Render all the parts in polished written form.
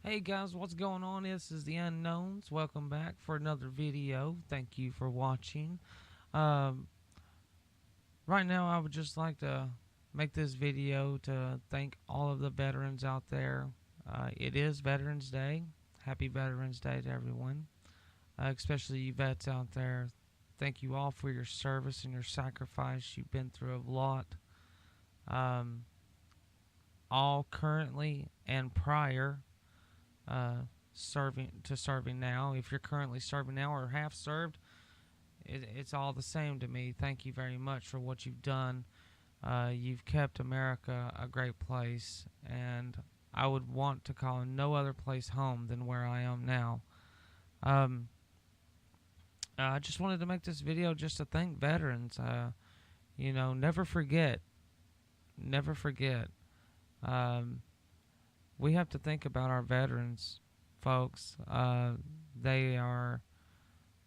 Hey guys, what's going on? This is the Unknowns. Welcome back for another video. Thank you for watching. Um, right now, I would just like to make this video to thank all of the veterans out there. It is Veterans Day. Happy Veterans Day to everyone, especially you vets out there. Thank you all for your service and your sacrifice. You've been through a lot, um, all currently and prior uh, serving now. If you're currently serving now or have served, it's all the same to me. Thank you very much for what you've done. You've kept America a great place, and I would want to call no other place home than where I am now. Um, I just wanted to make this video just to thank veterans. Never forget. Never forget. Um, we have to think about our veterans, folks. They are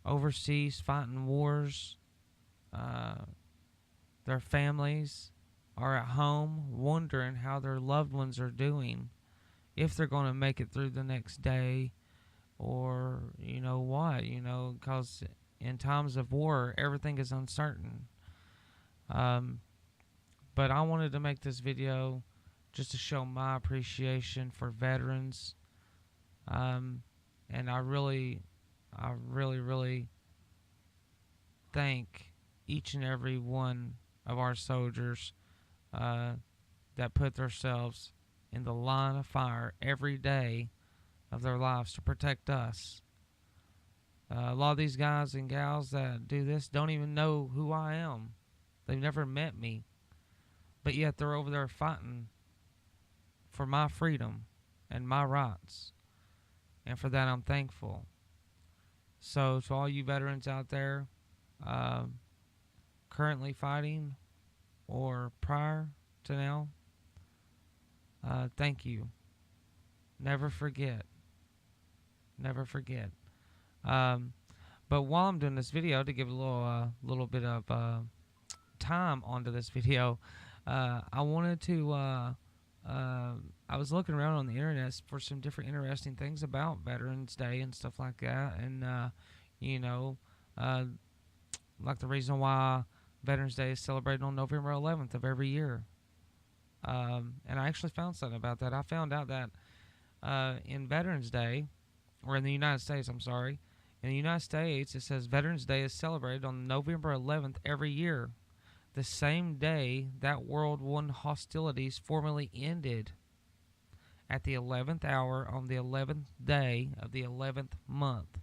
overseas fighting wars. Uh, their families are at home wondering how their loved ones are doing, if they're going to make it through the next day, or what, because in times of war, everything is uncertain. Um, but I wanted to make this video just to show my appreciation for veterans. Um, and I really thank each and every one of our soldiers uh, that put themselves in the line of fire every day of their lives to protect us. A lot of these guys and gals that do this don't even know who I am. They've never met me, but yet they're over there fighting for my freedom and my rights. And for that, I'm thankful. So, to all you veterans out there, uh, currently fighting or prior to now, thank you. Never forget. Never forget. Um, but while I'm doing this video, to give a little bit of time onto this video, I wanted to. I was looking around on the internet for some different interesting things about Veterans Day and stuff like that, and you know, uh, like the reason why Veterans Day is celebrated on November 11th of every year. And I actually found something about that. I found out that in Veterans Day, or in the United States, I'm sorry, in the United States, it says Veterans Day is celebrated on November 11th every year, the same day that World War I hostilities formally ended, at the 11th hour on the 11th day of the 11th month.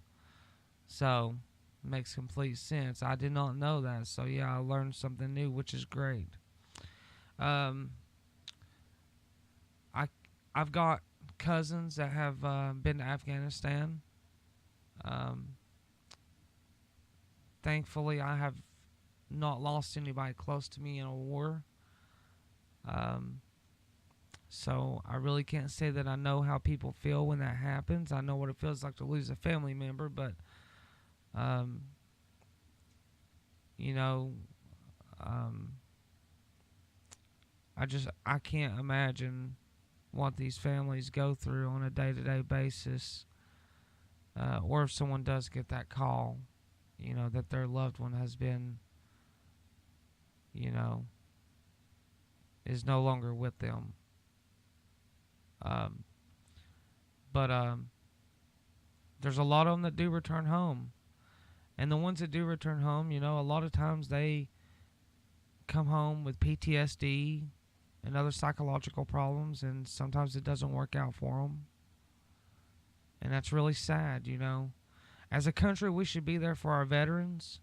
So, it makes complete sense. I did not know that. So, yeah, I learned something new, which is great. Um, I, I've got cousins that have been to Afghanistan. Um, Thankfully, I have not lost anybody close to me in a war. Um, so I really can't say that I know how people feel when that happens. I know what it feels like to lose a family member, but um, you know, um, I can't imagine what these families go through on a day-to-day basis, or if someone does get that call, that their loved one has been, you know, is no longer with them. Um, but there's a lot of them that do return home. And the ones that do return home, a lot of times they come home with PTSD and other psychological problems, and sometimes it doesn't work out for them. And that's really sad. As a country, we should be there for our veterans.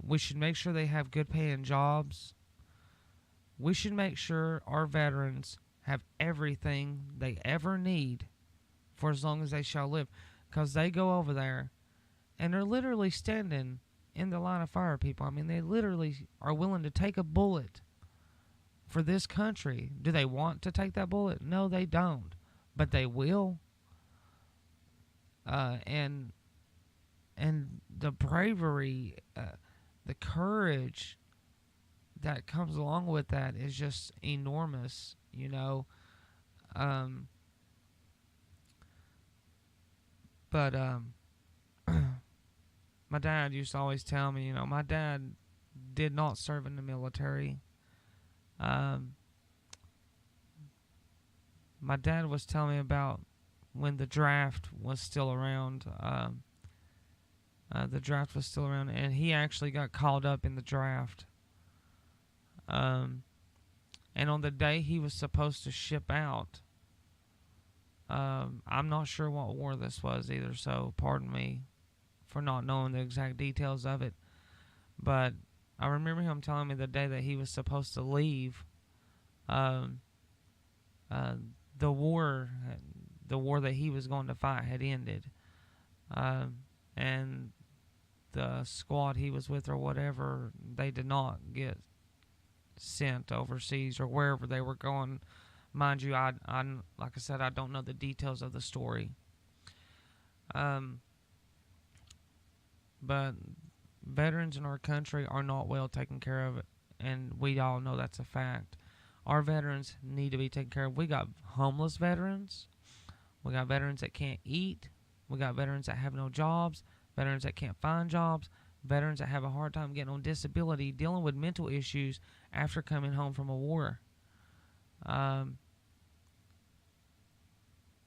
We should make sure they have good paying jobs. We should make sure our veterans have everything they ever need for as long as they shall live. Because they go over there and they're literally standing in the line of fire, people. I mean, they literally are willing to take a bullet for this country. Do they want to take that bullet? No, they don't. But they will. And the bravery, the courage that comes along with that is just enormous. Um, But my dad used to always tell me, my dad did not serve in the military. Um, my dad was telling me about when the draft was still around. The draft was still around, and he actually got called up in the draft. Um, and on the day he was supposed to ship out, I'm not sure what war this was either, so pardon me for not knowing the exact details of it. But I remember him telling me the day that he was supposed to leave, um, uh, the war, the war that he was going to fight had ended, and the squad he was with or whatever, they did not get sent overseas or wherever they were going. Mind you, I like I said, I don't know the details of the story. But veterans in our country are not well taken care of, and we all know that's a fact. Our veterans need to be taken care of. We got homeless veterans. We got veterans that can't eat. We got veterans that have no jobs. Veterans that can't find jobs. Veterans that have a hard time getting on disability, dealing with mental issues after coming home from a war.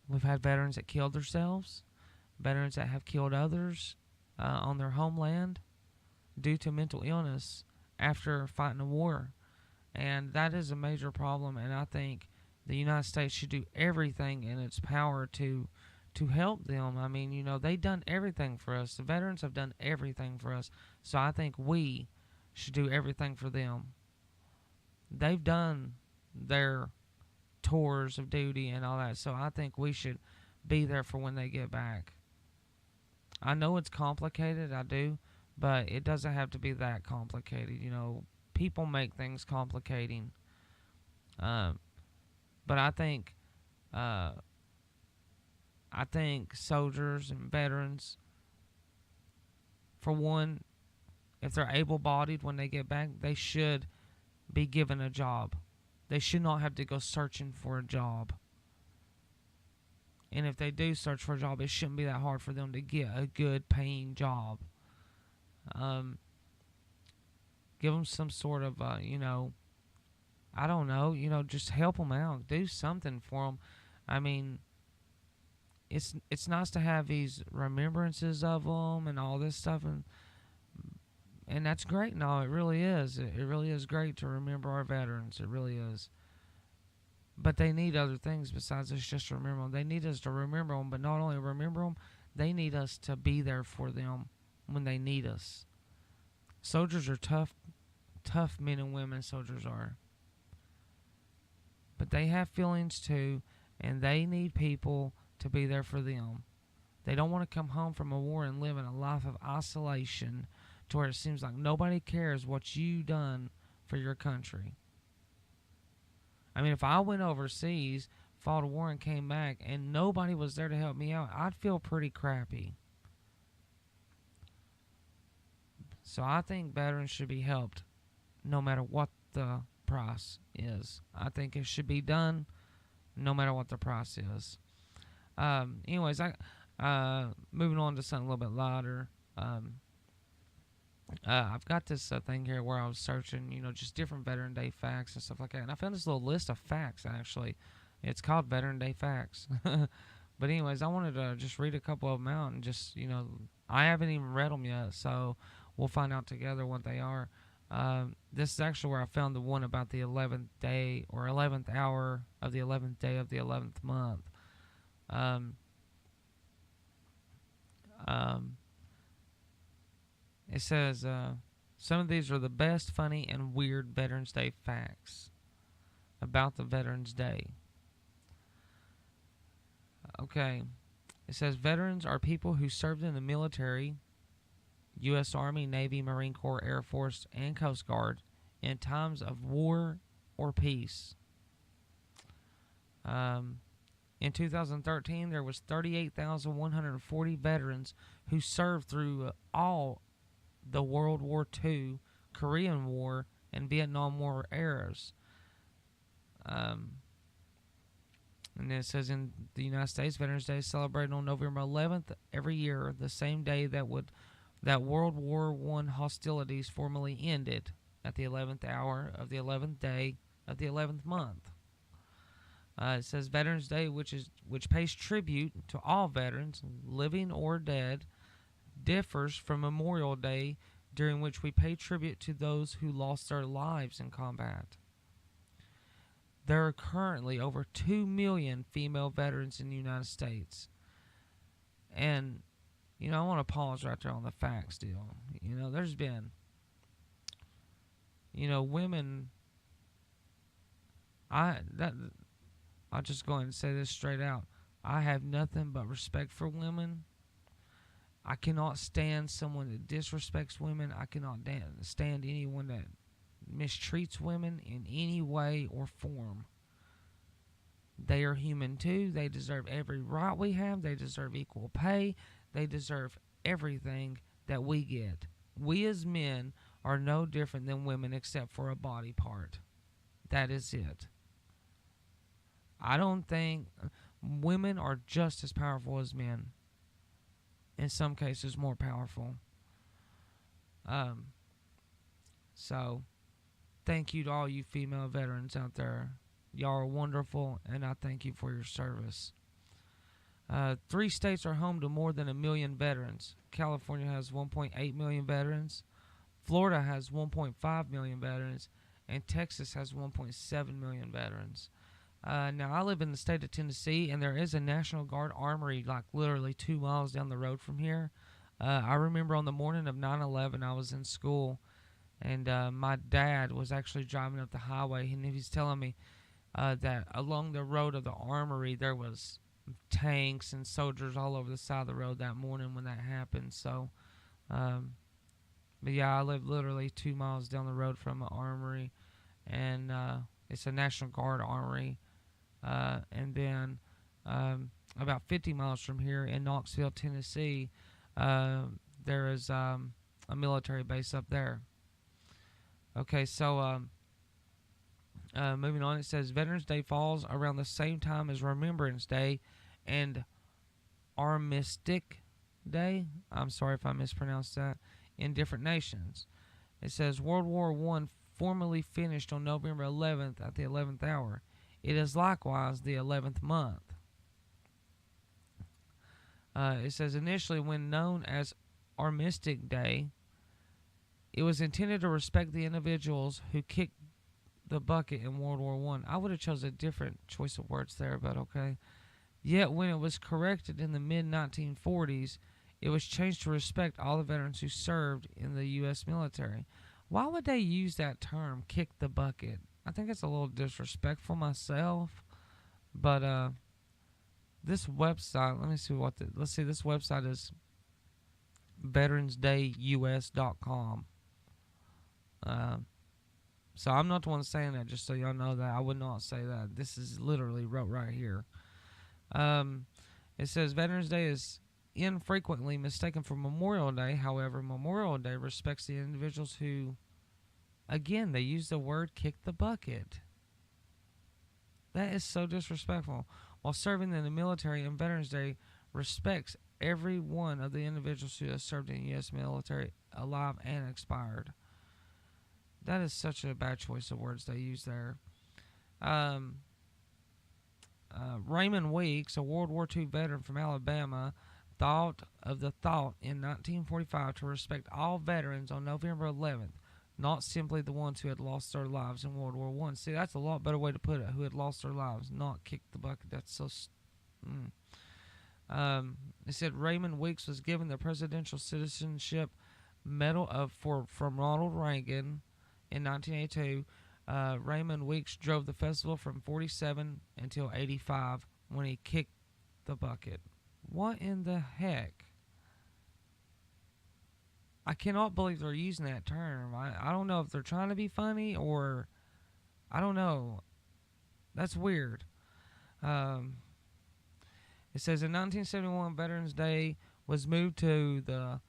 We've had veterans that killed themselves. Veterans that have killed others on their homeland due to mental illness after fighting a war. And that is a major problem, and I think the United States should do everything in its power to help them. I mean, they've done everything for us. The veterans have done everything for us. So I think we should do everything for them. They've done their tours of duty and all that, so I think we should be there for when they get back. I know it's complicated, I do, but it doesn't have to be that complicated. People make things complicating. But I think soldiers and veterans, for one, if they're able-bodied when they get back, they should be given a job. They should not have to go searching for a job. And if they do search for a job, it shouldn't be that hard for them to get a good paying job. Give them some sort of, I don't know, just help them out. Do something for them. I mean, it's nice to have these remembrances of them and all this stuff, and that's great. No, it really is. It really is great to remember our veterans. It really is. But they need other things besides us just to remember them. They need us to remember them, but not only remember them, they need us to be there for them when they need us. Soldiers are tough men and women, soldiers are. But they have feelings too, and they need people to be there for them. They don't want to come home from a war and live in a life of isolation to where it seems like nobody cares what you've done for your country. I mean, if I went overseas, fought a war, and came back, and nobody was there to help me out, I'd feel pretty crappy. So I think veterans should be helped no matter what the price is. I think it should be done no matter what the price is. Anyways, moving on to something a little bit lighter. I've got this thing here where I was searching, just different Veteran Day facts and stuff like that. And I found this little list of facts, actually. It's called Veteran Day Facts. But anyways, I wanted to just read a couple of them out and just, I haven't even read them yet, so we'll find out together what they are. This is actually where I found the one about the 11th day or 11th hour of the 11th day of the 11th month. It says, some of these are the best, funny, and weird Veterans Day facts about the Veterans Day. Okay. It says, veterans are people who served in the military, U.S. Army, Navy, Marine Corps, Air Force, and Coast Guard in times of war or peace. In 2013, there was 38,140 veterans who served through all the World War II, Korean War, and Vietnam War eras. And then it says in the United States, Veterans Day is celebrated on November 11th every year, the same day that World War I hostilities formally ended at the 11th hour of the 11th day of the 11th month. It says Veterans Day, which pays tribute to all veterans, living or dead, differs from Memorial Day, during which we pay tribute to those who lost their lives in combat. There are currently over 2 million female veterans in the United States. And, I want to pause right there on the facts deal. There's been, women. I'll just go ahead and say this straight out. I have nothing but respect for women. I cannot stand someone that disrespects women. I cannot stand anyone that mistreats women in any way or form. They are human too. They deserve every right we have. They deserve equal pay. They deserve everything that we get. We as men are no different than women except for a body part. That is it. I don't think women are just as powerful as men. In some cases, more powerful. So, thank you to all you female veterans out there. Y'all are wonderful, and I thank you for your service. 3 states are home to more than 1 million veterans. California has 1.8 million veterans. Florida has 1.5 million veterans. And Texas has 1.7 million veterans. Now, I live in the state of Tennessee, and there is a National Guard armory like literally 2 miles down the road from here. I remember on the morning of 9/11, I was in school, and my dad was actually driving up the highway, and he was telling me that along the road of the armory there was tanks and soldiers all over the side of the road that morning when that happened. So, but yeah, I live literally 2 miles down the road from an armory, and it's a National Guard armory. And then about 50 miles from here in Knoxville, Tennessee, there is a military base up there. Okay, so moving on, it says Veterans Day falls around the same time as Remembrance Day and Armistice Day. I'm sorry if I mispronounced that. In different nations. It says World War I formally finished on November 11th at the 11th hour. It is likewise the 11th month. It says initially, when known as Armistice Day, it was intended to respect the individuals who kicked the bucket in World War I. I would have chosen a different choice of words there, but okay. Yet when it was corrected in the mid-1940s, it was changed to respect all the veterans who served in the U.S. military. Why would they use that term, kick the bucket? I think it's a little disrespectful myself. But this website, let's see, this website is veteransdayus.com. So I'm not the one saying that, just so y'all know that. I would not say that. This is literally wrote right here. It says Veterans Day is infrequently mistaken for Memorial Day. However, Memorial Day respects the individuals who, again, they use the word kick the bucket. That is so disrespectful. While serving in the military, and Veterans Day respects every one of the individuals who have served in the U.S. military, alive and expired. That is such a bad choice of words they use there. Raymond Weeks, a World War II veteran from Alabama, thought in 1945 to respect all veterans on November 11th, not simply the ones who had lost their lives in World War I. See, that's a lot better way to put it, who had lost their lives, not kick the bucket. That's so... It said Raymond Weeks was given the Presidential Citizenship Medal from Ronald Reagan in 1982. Raymond Weeks drove the festival from 47 until 85 when he kicked the bucket. What in the heck? I cannot believe they're using that term. I don't know if they're trying to be funny or... I don't know. That's weird. It says in 1971, Veterans Day was moved to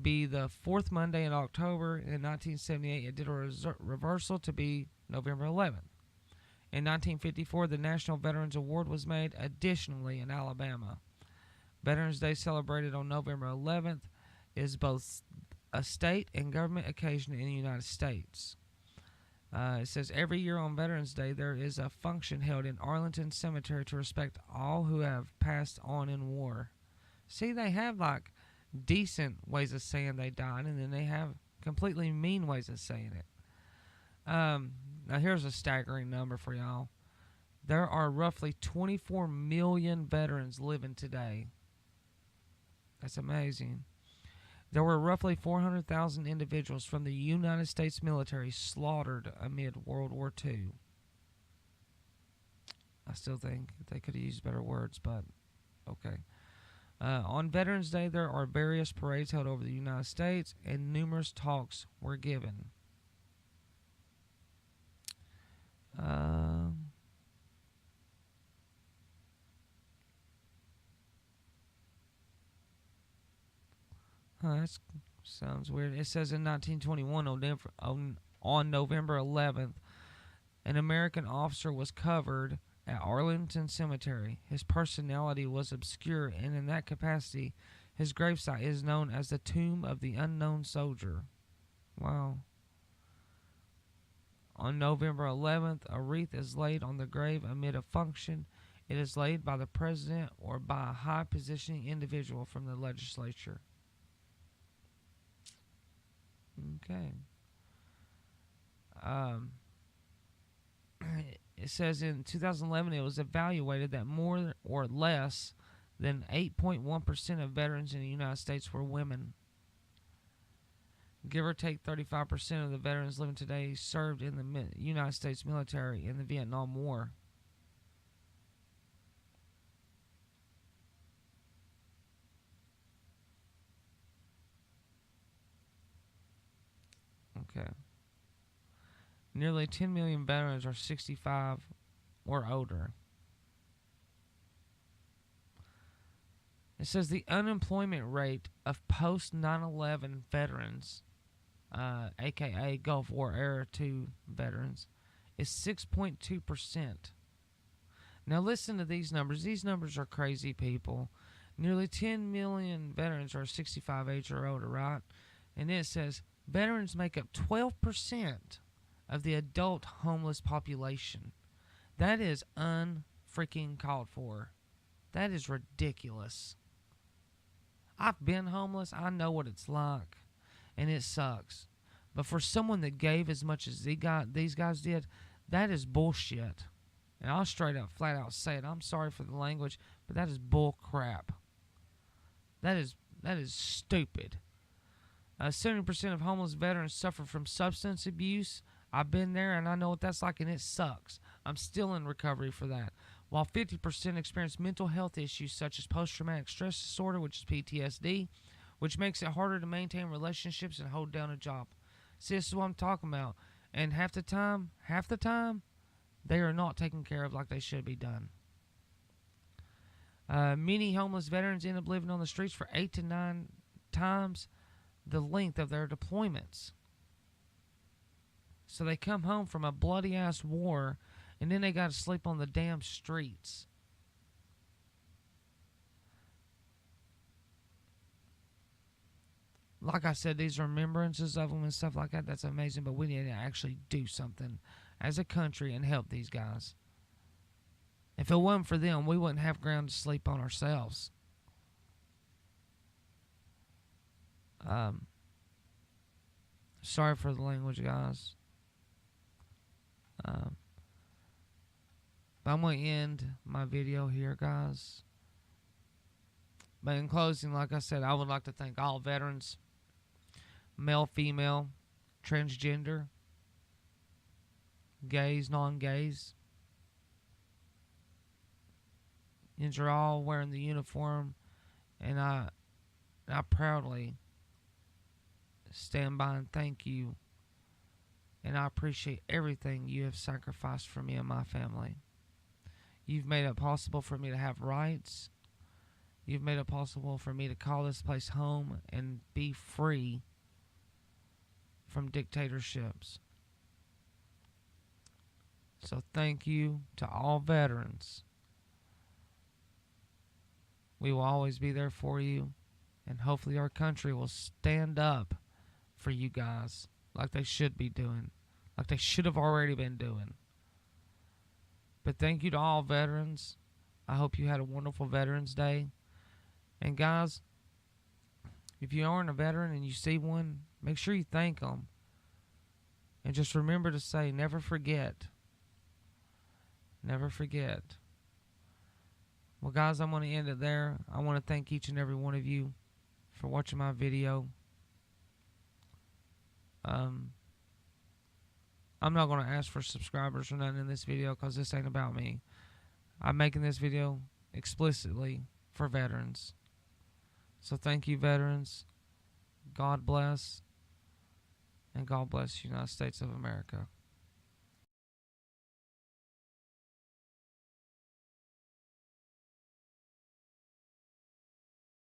be the fourth Monday in October. In 1978, it did a reversal to be November 11th. In 1954, the National Veterans Award was made additionally in Alabama. Veterans Day, celebrated on November 11th, is both a state and government occasion in the United States. It says every year on Veterans Day there is a function held in Arlington Cemetery to respect all who have passed on in war. See, they have like decent ways of saying they died, and then they have completely mean ways of saying it. Now here's a staggering number for y'all. There are roughly 24 million veterans living today. That's amazing. There were roughly 400,000 individuals from the United States military slaughtered amid World War II. I still think they could have used better words, but okay. On Veterans Day, there are various parades held over the United States, and numerous talks were given. That sounds weird. It says in 1921, on November 11th, an American officer was covered at Arlington Cemetery. His personality was obscure, and in that capacity, his gravesite is known as the Tomb of the Unknown Soldier. Wow. On November 11th, a wreath is laid on the grave amid a function. It is laid by the president or by a high-positioning individual from the legislature. Okay. It says in 2011 it was evaluated that more or less than 8.1% of veterans in the United States were women. Give or take 35% of the veterans living today served in the United States military in the Vietnam War. Okay. Nearly 10 million veterans are 65 or older. It says the unemployment rate of post 9/11 veterans, aka Gulf War era II veterans, is 6.2%. Now listen to these numbers. These numbers are crazy, people. Nearly 10 million veterans are 65 age or older, right? And it says veterans make up 12% of the adult homeless population. That is unfreaking called for. That is ridiculous. I've been homeless. I know what it's like, and it sucks. But for someone that gave as much as these guys did, that is bullshit. And I'll straight up, flat out say it. I'm sorry for the language, but that is bull crap. That is stupid. 70% of homeless veterans suffer from substance abuse. I've been there, and I know what that's like, and it sucks. I'm still in recovery for that. While 50% experience mental health issues such as post-traumatic stress disorder, which is PTSD, which makes it harder to maintain relationships and hold down a job. See, this is what I'm talking about. And half the time, they are not taken care of like they should be done. Many homeless veterans end up living on the streets for 8 to 9 times the length of their deployments. So they come home from a bloody-ass war, and then they got to sleep on the damn streets. Like I said, these remembrances of them and stuff like that, that's amazing, but we need to actually do something as a country and help these guys. If it wasn't for them, we wouldn't have ground to sleep on ourselves. Sorry for the language, guys. But I'm going to end my video here, guys. But in closing, like I said, I would like to thank all veterans, male, female, transgender, gays, non-gays. You're all wearing the uniform, and I proudly stand by and thank you. And I appreciate everything you have sacrificed for me and my family. You've made it possible for me to have rights. You've made it possible for me to call this place home and be free from dictatorships. So thank you to all veterans. We will always be there for you, and hopefully our country will stand up for you guys like they should be doing, like they should have already been doing. But thank you to all veterans. I hope you had a wonderful Veterans Day. And guys, if you aren't a veteran and you see one, make sure you thank them. And just remember to say, never forget. Never forget. Well, guys, I'm going to end it there. I want to thank each and every one of you for watching my video. I'm not going to ask for subscribers or nothing in this video because this ain't about me. I'm making this video explicitly for veterans. So thank you, veterans. God bless. And God bless the United States of America.